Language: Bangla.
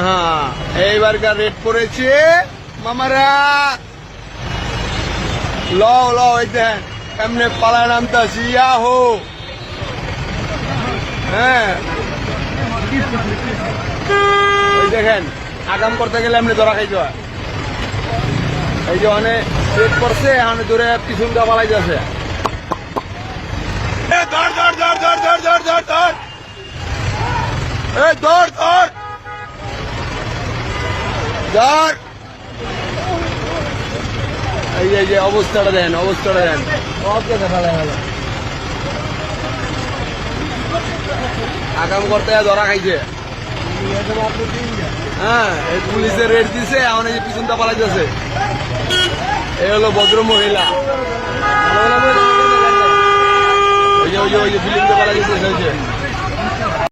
হ্যাঁ এইবারকার রেট পড়েছে মামারা। লও লও এই দেন এমনি পালায় নামতাছি ইয়াহো। হ্যাঁ ওই দেখেন আগাম করতে গেলে এমনি ধরা খাইতে হয়। এই যে অনেক রেট করছে এখন দূরে পিছনটা পালাই যাচ্ছে। ধর ধর ধর ধর ধর ধর ধর ধর এই ধর ধর ধর। এই যে অবস্থাটা দেন অবস্থাটা দেন। আগাম করতে ধরা খাইছে। হ্যাঁ এই পুলিশের রেট দিছে এখন এই যে পিছনটা পালাই যাচ্ছে। এই হলো ভদ্র মহিলা। ওই যে ফিল্মটা পালাই যেতেছে।